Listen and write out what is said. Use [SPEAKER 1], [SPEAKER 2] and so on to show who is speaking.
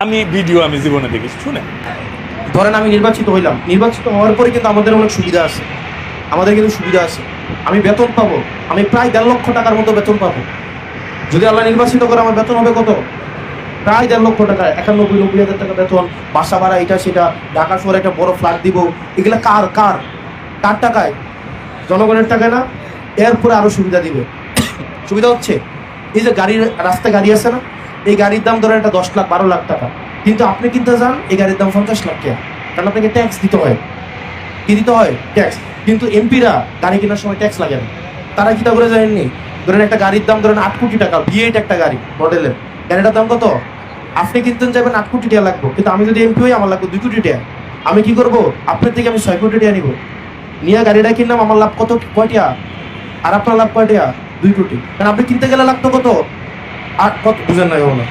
[SPEAKER 1] আমি জীবনে দেখেছি, শুনেন।
[SPEAKER 2] ধরেন আমি নির্বাচিত হইলাম, নির্বাচিত হওয়ার পরে কিন্তু আমাদের অনেক সুবিধা আছে, আমাদের কিন্তু সুবিধা আছে। আমি বেতন পাবো, আমি প্রায় 1.5 লক্ষ টাকার মতো বেতন পাবো। যদি আল্লাহ নির্বাচিত করে আমার বেতন হবে কত? প্রায় 1.5 লক্ষ টাকা, 91-90 হাজার টাকা বেতন, বাসা ভাড়া, এটা সেটা, ঢাকা শহরে একটা বড় ফ্ল্যাট দিব। এগুলা কার কার কার টাকায়? জনগণের টাকায় না? এরপরে আরো সুবিধা দিবে। সুবিধা হচ্ছে এই যে গাড়ির, রাস্তায় গাড়ি আছে না, এই গাড়ির দাম ধরেন একটা 10 লাখ 12 লাখ টাকা, কিন্তু আপনি কিনতে যান এই গাড়ির দাম 50 লাখ টাকা, কারণ আপনাকে ট্যাক্স দিতে হয়। কি দিতে হয়? ট্যাক্স। কিন্তু এমপিরা গাড়ি কেনার সময় ট্যাক্স লাগে না। তারা কিটা করে জানেননি? ধরেন একটা গাড়ির দাম ধরেন 8 কোটি টাকা, V8 একটা গাড়ি মডেলের, গাড়িটার দাম কত? আপনি কিনতে যাবেন 8 কোটি টাকা লাগবে, কিন্তু আমি যদি এমপি হই আমার লাগবে 2 কোটি টাকা। আমি কি করবো? আপনার থেকে আমি 6 কোটি টাকা নিবো, নিয়ে গাড়িটা কিনলাম, আমার লাভ কত? কয়টা? আর আপনার লাভ কয়টা? 2 কোটি। কারণ আপনি কিনতে গেলে লাগতো কত? আর কত বুঝেন না?